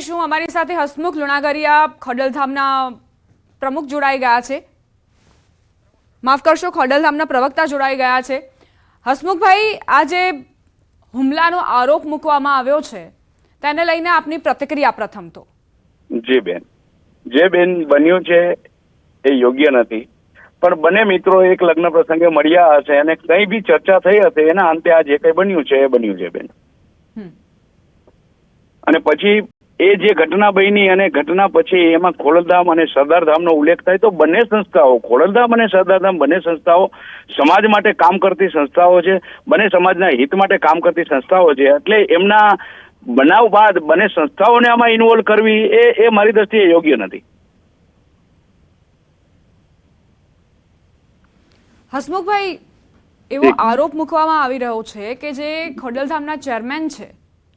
જાણીશું અમારી સાથે હસમુખ લુણાગરિયા ખોડલધામના પ્રમુખ જોડાઈ ગયા છે, માફ કરશો ખોડલધામના પ્રવક્તા જોડાઈ ગયા છે। હસમુખભાઈ, આ જે હુમલાનો આરોપ મૂકવામાં આવ્યો છે તેને લઈને આપની પ્રતિક્રિયા પ્રથમ તો। જે બેન બન્યું છે એ યોગ્ય નથી, પણ બંને મિત્રો એક લગ્ન પ્રસંગે મળ્યા હશે અને કંઈ બી ચર્ચા થઈ હશે, એના અંતે આ જે કંઈ બન્યું છે એ બન્યું છે બેન। અને પછી એ જે ઘટના બની અને ઘટના પછી એમાં ખોડલધામ અને સરદારધામનો ઉલ્લેખ થાય તો બંને સંસ્થાઓ, ખોડલધામ અને સરદારધામ બંને સંસ્થાઓ સમાજ માટે કામ કરતી સંસ્થાઓ છે, બંને સમાજના હિત માટે કામ કરતી સંસ્થાઓ છે। એટલે એમના બનાવ બાદ બંને સંસ્થાઓને આમાં ઇન્વોલ્વ કરવી એ મારી દ્રષ્ટિએ યોગ્ય નથી। હસમુખભાઈ, એવો આરોપ મૂકવામાં આવી રહ્યો છે કે જે ખોડલધામના ચેરમેન છે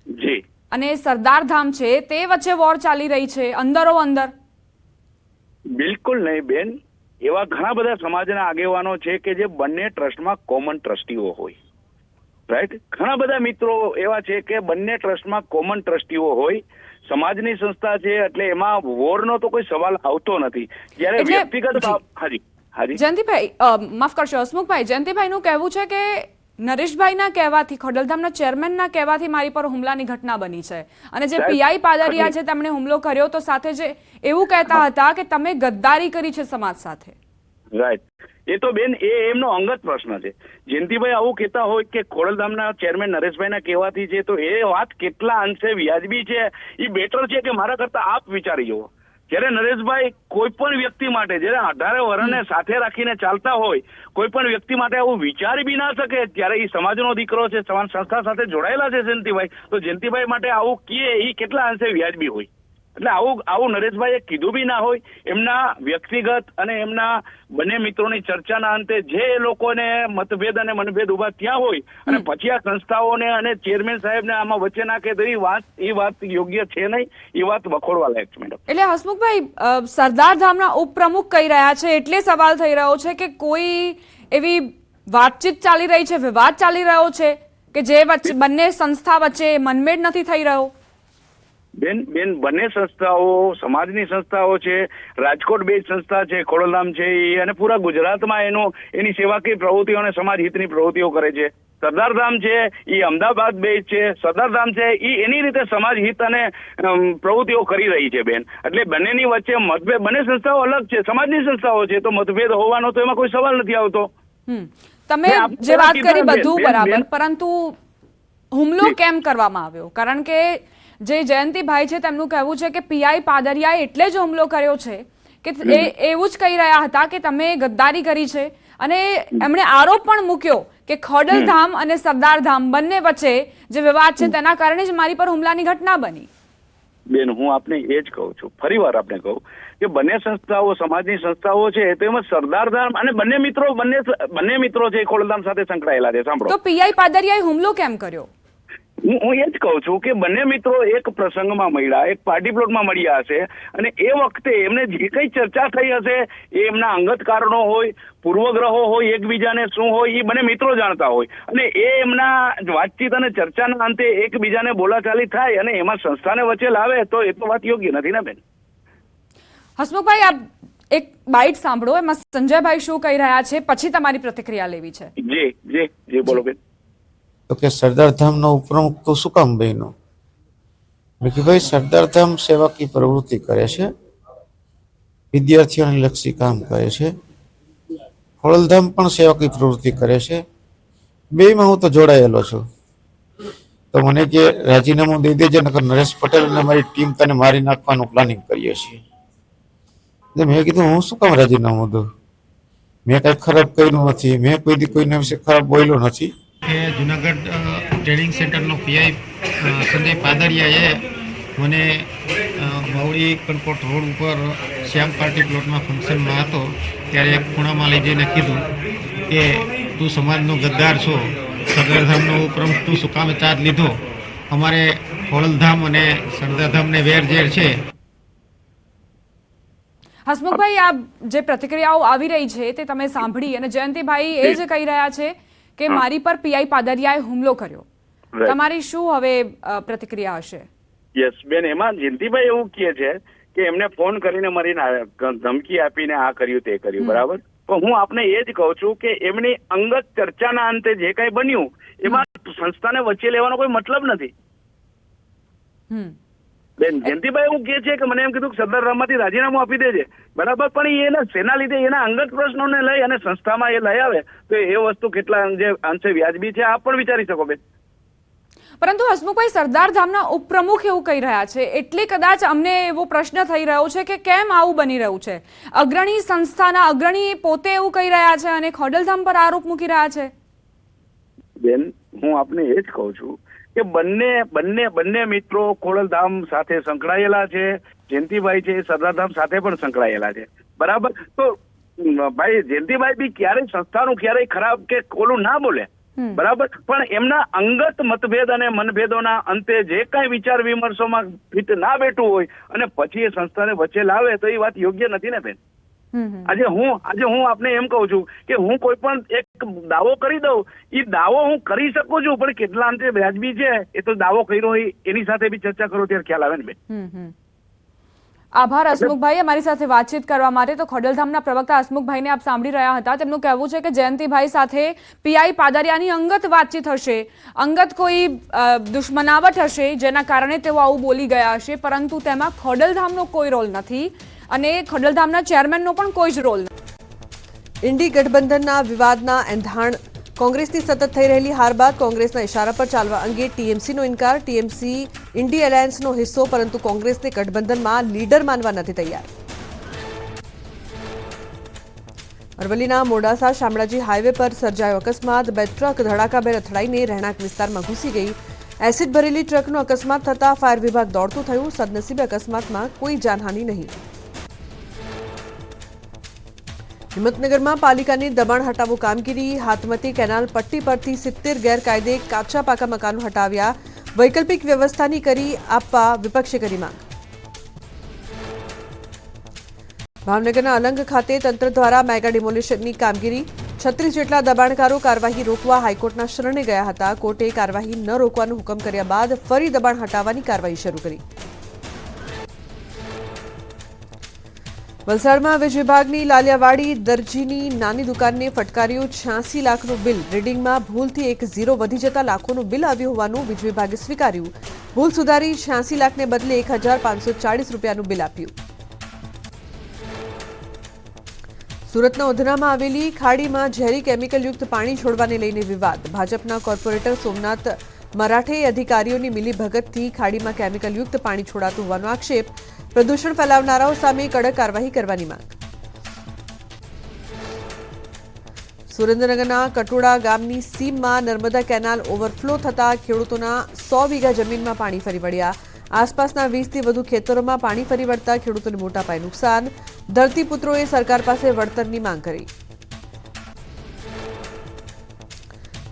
જી અને સરદારધામ છે તે વચ્ચે વોર ચાલી રહી છે અંદરો અંદર। બિલકુલ નહીં બેન, એવા ઘણા બધા સમાજના આગેવાનો છે કે જે બંને ટ્રસ્ટમાં કોમન ટ્રસ્ટીઓ હોય, રાઈટ। ઘણા બધા મિત્રો એવા છે કે બંને ટ્રસ્ટમાં કોમન ટ્રસ્ટીઓ હોય, સમાજની સંસ્થા છે એટલે એમાં વોરનો તો કોઈ સવાલ આવતો નથી। જ્યારે વ્યક્તિગત હાજી જયંતિભાઈ, માફ કરશો હસમુખભાઈ, જયંતિભાઈનું કહેવું છે કે નરેશભાઈના કહેવાથી, ખોડલધામના ચેરમેનના કહેવાથી મારી પર હુમલાની ઘટના બની છે અને જે પીઆઈ પાદરિયા છે તેમણે હુમલો કર્યો તો સાથે જે એવું કહેતા હતા કે તમે ગદ્દારી કરી છે સમાજ સાથે, રાઈટ। એ તો બેન એ એમનો અંગત પ્રશ્ન છે। જયંતિભાઈ આવું કહેતા હોય કે ખોડલધામના ચેરમેન નરેશભાઈના કહેવાથી છે, તો એ વાત કેટલા અંશે વ્યાજબી છે એ બેટર છે કે મારા કરતા આપ વિચારી જુઓ। જ્યારે નરેશભાઈ કોઈ પણ વ્યક્તિ માટે, જ્યારે 18 વર્ષને સાથે રાખીને ચાલતા હોય, કોઈ પણ વ્યક્તિ માટે આવું વિચારી બી ના શકે, ત્યારે એ સમાજનો દીકરો છે, સમાજ સંસ્થા સાથે જોડાયેલા છે જયંતિભાઈ, તો જયંતિભાઈ માટે આવું કહે એ કેટલા અંશે વ્યાજબી હોય। એટલે આવું નરેશભાઈએ કીધું બી ના હોય। એમના વ્યક્તિગત અને એમના બંને મિત્રોની ચર્ચાના અંતે જે લોકોને મતભેદ અને મનભેદ ઉભા ત્યાં હોય અને પછી આ સંસ્થાઓને અને ચેરમેન સાહેબને આમાં વચ્ચે નાખે તો એ વાત યોગ્ય છે નહીં, એ વાત વખોડવા લાયક છે મેડમ। એટલે હસમુખભાઈ, સરદારધામના ઉપપ્રમુખ કહી રહ્યા છે એટલે સવાલ થઈ રહ્યો છે કે કોઈ એવી વાતચીત ચાલી રહી છે, વિવાદ ચાલી રહ્યો છે કે જે વચ્ચે બંને સંસ્થા વચ્ચે મનમેળ નથી થઈ રહ્યો। બેન બંને સંસ્થાઓ સમાજની સંસ્થાઓ છે, રાજકોટ બેઝ સંસ્થા છે ખોડલધામ છે એ, અને પૂરા ગુજરાતમાં એની સેવાકીય પ્રવૃત્તિઓ અને સમાજ હિતની પ્રવૃત્તિઓ કરે છે। સરદારધામ છે એ અમદાવાદ બેઝ છે, સરદારધામ છે એ એની રીતે સમાજ હિત અને પ્રવૃત્તિઓ કરી રહી છે બેન। એટલે બંનેની વચ્ચે મતભેદ, બંને સંસ્થાઓ અલગ છે, સમાજની સંસ્થાઓ છે, તો મતભેદ હોવાનો તો એમાં કોઈ સવાલ નથી આવતો। તમે જે વાત કરી બધું બરાબર, પરંતુ હુમલો કેમ કરવામાં આવ્યો? કારણ કે જે જયંતિભાઈ છે તેમનું કહેવું છે કે પીઆઈ પાદરિયાએ એટલે જ હુમલો કર્યો છે કે એવું જ કહી રહ્યા હતા કે તમે ગદ્દારી કરી છે, અને એમણે આરોપ પણ મૂક્યો કે ખોડલધામ અને સરદારધામ બંને વચ્ચે જે વિવાદ છે તેના કારણે જ મારી પર હુમલાની ઘટના બની। બેન હું આપને એ જ કહું છું, ફરી વાર આપને કહું કે બંને સંસ્થાઓ સમાજની સંસ્થાઓ છે, તો એમાં સરદારધામ અને બંને મિત્રો છે ખોડલધામ સાથે સંકળાયેલા છે। સાંભળો, તો પીઆઈ પાદરિયાએ હુમલો કેમ કર્યો? હું એ જ કહું છું કે બંને મિત્રો એક પ્રસંગમાં મળ્યા, એક પાર્ટી પ્લોટમાં મળ્યા હશે અને એ વખતે એમને જે કઈ ચર્ચા થઈ હશે એ એમના અંગત કારણો હોય, પૂર્વગ્રહો હોય, એકબીજાને શું હોય એ બંને મિત્રો જાણતા હોય, અને એ એમના વાતચીત અને ચર્ચાના અંતે એકબીજાને બોલાચાલી થાય અને એમાં સંસ્થાને વચ્ચે લાવે તો એ તો વાત યોગ્ય નથી ને બેન। હસમુખભાઈ, આપ એક બાઇટ સાંભળો, એમાં સંજયભાઈ શું કહી રહ્યા છે પછી તમારી પ્રતિક્રિયા લેવી છે। જી બોલો બેન। તો કે સરદારધામનો ઉપપ્રમુખ તો શું કામ બન્યો? મેં કે ભાઈ સરદારધામ સેવાકીય પ્રવૃત્તિ કરે છે, વિદ્યાર્થીઓને લક્ષી કામ કરે છે, ખોડલધામ પણ સેવાકીય પ્રવૃત્તિ કરે છે, બેયમાં હું તો જોડાયેલો છું। તો મને કે રાજીનામું દઈ દેજે, નકર નરેશ પટેલ અને મારી ટીમ તને મારી નાખવાનું પ્લાનિંગ કરીએ છીએ। મેં કીધું હું શું કામ રાજીનામું દઉં? મેં કઈ ખરાબ કર્યું નથી, મેં કોઈ દી કોઈના વિશે ખરાબ બોલ્યો નથી। જુનાગઢ ટ્રેનિંગ સેન્ટરનો પીઆઈ સંજય પાદરિયાએ મને બાવળી કનકોટ રોડ ઉપર શ્યામ પાર્ટી પ્લોટમાં ફંક્શનમાં હતો ત્યારે એક ખૂણામાં લઈ જઈને કીધું કે તું સમાજનો ગદ્દાર છો, સરદારધામનો ઉપપ્રમુખ તું શું કામે ચાર્જ લીધો? અમારે ખોડલધામ અને સરદારધામને વેરઝેર છે। હસમુખભાઈ, આ જે પ્રતિક્રિયાઓ આવી રહી છે તે તમે સાંભળી, અને જયંતિભાઈ એ જ કહી રહ્યા છે કે મારી પર પીઆઈ પાદરિયાએ હુમલો કર્યો। તમારી શું હવે પ્રતિક્રિયા હશે? યસ બેન, એમાં જયંતિભાઈ એવું કહે છે કે એમને ફોન કરીને મારી ધમકી આપીને આ કર્યું તે કર્યું, બરાબર. પણ હું આપને એ જ કહું છું કે એમની અંગત ચર્ચાના અંતે જે કઈ બન્યું એમાં સંસ્થાને વચ્ચે લેવાનો કોઈ મતલબ નથી. બેન, જયંતિભાઈ એવું કહે છે કે મને એમ કીધું કે સરદાર રામમાંથી રાજીનામું આપી દેજે, બરાબર. પણ એના શેના લીધે એના અંગત પ્રશ્નોને લઈ અને સંસ્થામાં એ લઈ આવે તો એ વસ્તુ કેટલા અંશે વ્યાજબી છે આપ પણ વિચારી શકો બેન. પરંતુ હસમુખભાઈ, સરદાર ધામના ઉપપ્રમુખ એવું કહી રહ્યા છે એટલે કદાચ અમને એવો પ્રશ્ન થઈ રહ્યો છે કે કેમ આવું બની રહ્યું છે. અગ્રણી સંસ્થાના અગ્રણી પોતે એવું કહી રહ્યા છે અને ખોડલધામ પર આરોપ મૂકી રહ્યા છે. બેન, હું આપને એ જ કહું છું કે બંને મિત્રો ખોડલધામ સાથે સંકળાયેલા છે. જયંતિભાઈ છે સરદારધામ સાથે પણ સંકળાયેલા છે, બરાબર. તો ભાઈ જયંતિભાઈ બી ક્યારેય સંસ્થાનું ક્યારેય ખરાબ કે ઓલું ના બોલે, બરાબર. પણ એમના અંગત મતભેદ અને મનભેદોના અંતે જે કઈ વિચાર વિમર્શોમાં ફિટ ના બેઠું હોય અને પછી એ સંસ્થાને વચ્ચે લાવે તો એ વાત યોગ્ય નથી ને બેન. આજે હું આપને એમ કહું છું કે હું કોઈ પણ એક દાવો કરી દઉં, એ દાવો હું કરી શકું છું, પણ કેટલા અંતે વ્યાજબી છે એ તો દાવો કર્યો હોય એની સાથે બી ચર્ચા કરો ત્યારે ખ્યાલ આવે ને બેન. આભાર હસમુખભાઈ અમારી સાથે વાતચીત કરવા માટે. તો ખોડલધામના પ્રવક્તા હસમુખભાઈને આપ સાંભળી રહ્યા હતા. તેમનું કહેવું છે કે જયંતિભાઈ સાથે પીઆઈ પાદરિયાની અંગત વાતચીત હશે, અંગત કોઈ દુશ્મનાવટ હશે જેના કારણે તેઓ આવું બોલી ગયા હશે, પરંતુ તેમાં ખોડલધામનો કોઈ રોલ નથી અને ખોડલધામના ચેરમેનનો પણ કોઈ જ રોલ નથી. ઇન્ડી ગઠબંધનના વિવાદના એંધાણ કોંગ્રેસની સતત થઈ રહેલી હાર બાદ કોંગ્રેસના ઇશારા પર ચાલવા અંગે ટીએમસીનો ઇનકાર. ટીએમસી ઇન્ડી એલાયન્સનો હિસ્સો, પરંતુ કોંગ્રેસને ગઠબંધનમાં લીડર માનવા નથી તૈયાર. અરવલ્લીના મોડાસા શામળાજી હાઈવે પર સર્જાયો અકસ્માત. બે ટ્રક ધડાકાભેર અથડાઈને રહેણાંક વિસ્તારમાં ઘૂસી ગઈ. એસિડ ભરેલી ટ્રકનો અકસ્માત થતાં ફાયર વિભાગ દોડતું થયું. સદનસીબે અકસ્માતમાં કોઈ જાનહાનિ નહીં. હિંમતનગરમાં પાલિકાની દબાણ હટાવો કામગીરી. હાથમતી કેનાલ પટ્ટી પરથી 70 ગેરકાયદે કાચા પાકા મકાનો હટાવ્યા. વૈકલ્પિક વ્યવસ્થાની કરી આપવા વિપક્ષે કરી માંગ. ભાવનગરના અલંગ ખાતે તંત્ર દ્વારા મેગા ડિમોલિશનની કામગીરી. 36 જેટલા દબાણકારો કાર્યવાહી રોકવા હાઈકોર્ટના શરણે ગયા હતા. કોર્ટે કાર્યવાહી ન રોકવાનો હુકમ કર્યા બાદ ફરી દબાણ હટાવવાની કાર્યવાહી શરૂ કરી. વલસાડમાં વીજ વિભાગની લાલિયાવાડી દરજીની નાની દુકાનને ફટકાર્યું. 86 લાખનું બિલ. રીડિંગમાં ભૂલથી એક ઝીરો વધી જતા લાખોનું બિલ આવ્યું હોવાનું વીજ વિભાગે સ્વીકાર્યું. ભૂલ સુધારી 86 લાખને બદલે 1540 રૂપિયાનું બિલ આપ્યું. સુરતના ઉધનામાં આવેલી ખાડીમાં ઝેરી કેમિકલયુક્ત પાણી છોડવાને લઈને વિવાદ. ભાજપના કોર્પોરેટર સોમનાથ મરાઠે અધિકારીઓની મિલીભગતથી ખાડીમાં કેમિકલયુક્ત પાણી છોડાતું હોવાનો આક્ષેપ. પ્રદૂષણ ફેલાવનારાઓ સામે કડક કાર્યવાહી કરવાની માંગ. સુરેન્દ્રનગરના કટોડા ગામની સીમમાં નર્મદા કેનાલ ઓવરફ્લો થતાં ખેડૂતોના 100 વીઘા જમીનમાં પાણી ફરી વળ્યા. આસપાસના 20થી વધુ ખેતરોમાં પાણી ફરી વળતા ખેડૂતોને મોટા પાયે નુકસાન. ધરતીપુત્રોએ સરકાર પાસે વળતરની માંગ કરી.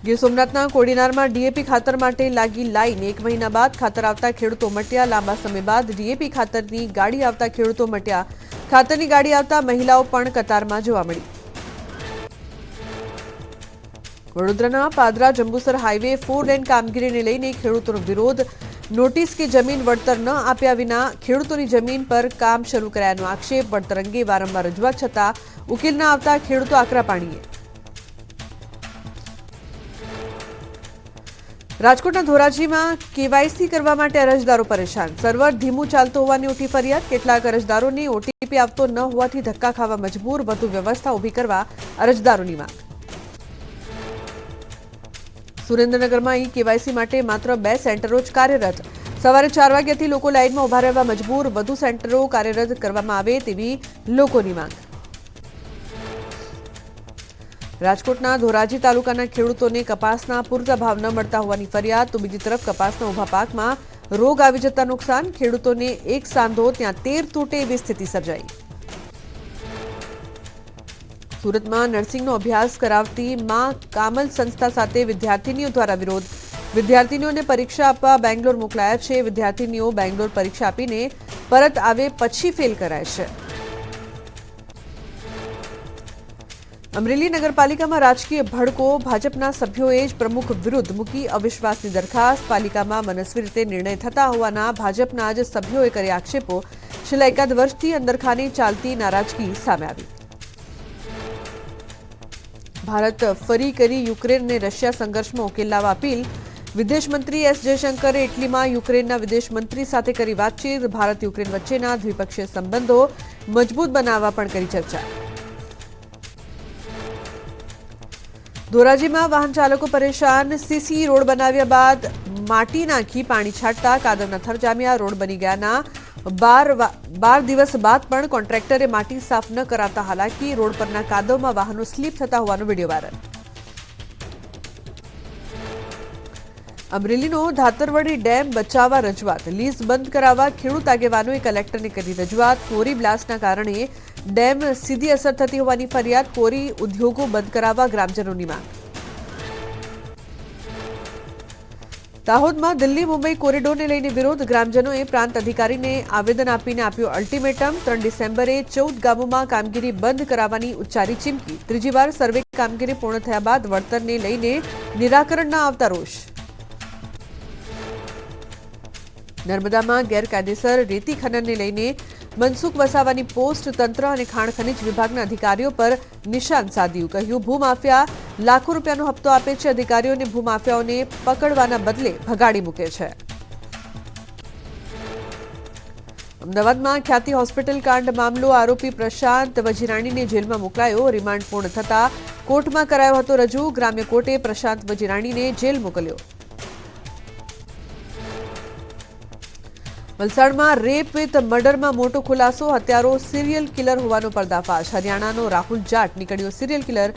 ગીર સોમનાથના કોડીનારમાં ડીએપી ખાતર માટે લાગી લાઈન. 1 મહિના બાદ ખાતર આવતા ખેડૂતો મટ્યા. લાંબા સમય બાદ ડીએપી ખાતરની ગાડી આવતા ખેડૂતો મટ્યા. ખાતરની ગાડી આવતા મહિલાઓ પણ કતારમાં જોવા મળી. વડોદરાના પાદરા જંબુસર હાઈવે 4 લેન કામગીરીને લઈને ખેડૂતોનો વિરોધ. નોટિસ કે જમીન વળતર ન આપ્યા વિના ખેડૂતોની જમીન પર કામ શરૂ કરાયાનો આક્ષેપ. વળતર અંગે વારંવાર રજૂઆત છતાં ઉકેલ ન આવતા ખેડૂતો આકરા પાણીએ. રાજકોટના ધોરાજીમાં કેવાયસી કરવા માટે અરજદારો પરેશાન. સર્વર ધીમું ચાલતું હોવાની ઉઠી ફરિયાદ. કેટલાક અરજદારોને ઓટીપી આપતો ન હોવાથી ધક્કા ખાવા મજબૂર. વધુ વ્યવસ્થા ઊભી કરવા અરજદારોની માંગ. સુરેન્દ્રનગરમાં ઈ કેવાયસી માટે માત્ર 2 સેન્ટરો જ કાર્યરત. સવારે 4 વાગ્યાથી લોકો લાઇનમાં ઉભા રહેવા મજબૂર. વધુ સેન્ટરો કાર્યરત કરવામાં આવે તેવી લોકોની માંગ. રાજકોટના ધોરાજી તાલુકાના ખેડૂતોને કપાસના પૂરતા ભાવ ન મળતા હોવાની ફરિયાદ. તો બીજી તરફ કપાસના ઊભા પાકમાં રોગ આવી જતા નુકસાન. ખેડૂતોને એક સાંધો ત્યાં 13 તૂટે એવી સ્થિતિ સર્જાઈ. સુરતમાં નર્સિંગનો અભ્યાસ કરાવતી માં કામલ સંસ્થા સાથે વિદ્યાર્થીનીઓ દ્વારા વિરોધ. વિદ્યાર્થીનીઓને પરીક્ષા આપવા બેંગ્લોર મોકલાયા છે. વિદ્યાર્થીનીઓ બેંગ્લોર પરીક્ષા આપીને પરત આવે પછી ફેલ કરાય છે. અમરેલી નગરપાલિકામાં રાજકીય ભડકો, ભાજપના સભ્યોએ જ પ્રમુખ વિરુદ્ધ મૂકી અવિશ્વાસની દરખાસ્ત. પાલિકામાં મનસ્વી રીતે નિર્ણય થતા હોવાના ભાજપના જ સભ્યોએ કર્યા આક્ષેપો. છેલ્લા એકાદ વર્ષથી અંદરખાને ચાલતી નારાજગી સામે આવી. ભારત ફરી કરી યુક્રેન અને રશિયા સંઘર્ષમાં ઉકેલ લાવવા અપીલ. વિદેશ મંત્રી એસ જયશંકરે ઇટલીમાં યુક્રેનના વિદેશ મંત્રી સાથે કરી વાતચીત. ભારત યુક્રેન વચ્ચેના દ્વિપક્ષીય સંબંધો મજબૂત બનાવવા પણ કરી ચર્ચા. ધોરાજીમાં વાહન ચાલકો પરેશાન. સીસી રોડ બનાવ્યા બાદ માટી નાખી પાણી છાંટતા કાદવના થર જામ્યા. રોડ બની ગયાના 12 દિવસ બાદ પણ કોન્ટ્રાક્ટરે માટી સાફ ન કરાતા હાલાકી. રોડ પરના કાદવમાં વાહનો સ્લીપ થતા હોવાનો વિડીયો વાયરલ. અમરેલીનો ધાતરવડી ડેમ બચાવવા રજૂઆત. લીઝ બંધ કરાવવા ખેડૂત આગેવાનોએ કલેક્ટરને કરી રજૂઆત. કોરી બ્લાસ્ટના કારણે ડેમ સીધી અસર થતી હોવાની ફરિયાદ. કોરી ઉદ્યોગો બંધ કરાવવા ગ્રામજનોની માંગ. દાહોદમાં દિલ્હી મુંબઈ કોરિડોરને લઈને વિરોધ. ગ્રામજનોએ પ્રાંત અધિકારીને આવેદન આપીને આપ્યો અલ્ટિમેટમ. 3 ડિસેમ્બરે 14 ગામોમાં કામગીરી બંધ કરાવવાની ઉચ્ચારી ચીમકી. ત્રીજી વાર સર્વે કામગીરી પૂર્ણ થયા બાદ વળતરને લઈને નિરાકરણ ન આવતા રોષ. નર્મદામાં ગેરકાયદેસર રેતી ખનનને લઈને મનસુખ વસાવાની પોસ્ટ. તંત્ર અને ખાણ ખનીજ વિભાગના અધિકારીઓ પર નિશાન સાધ્યું. કહ્યું ભૂમાફિયા લાખો રૂપિયાનો હપ્તો આપે છે. અધિકારીઓને ભૂમાફિયાઓને પકડવાના બદલે ભગાડી મૂકે છે. અમદાવાદમાં ખ્યાતિ હોસ્પિટલ કાંડ મામલો. આરોપી પ્રશાંત વજીરાણીને જેલમાં મોકલાયો. રિમાન્ડ પૂર્ણ થતા કોર્ટમાં કરાયો હતો રજૂ. ગ્રામ્ય કોર્ટે પ્રશાંત વજીરાણીને જેલ મોકલ્યો. વલસાડમાં રેપ વિથ મર્ડરમાં મોટો ખુલાસો. હત્યારો સિરિયલ કિલર હોવાનો પર્દાફાશ. હરિયાણાનો રાહુલ જાટ નીકળ્યો સિરિયલ કિલર.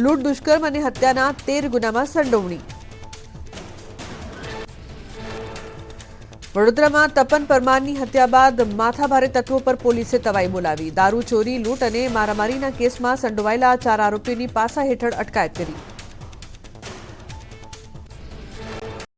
લૂંટ, દુષ્કર્મ અને હત્યાના 13 ગુનામાં સંડોવણી. વડોદરામાં તપન પરમારની હત્યા બાદ માથાભારે તત્વો પર પોલીસે તવાઈ બોલાવી. દારૂ ચોરી, લૂંટ અને મારામારીના કેસમાં સંડોવાયેલા 4 આરોપીઓની પાસા હેઠળ અટકાયત કરી.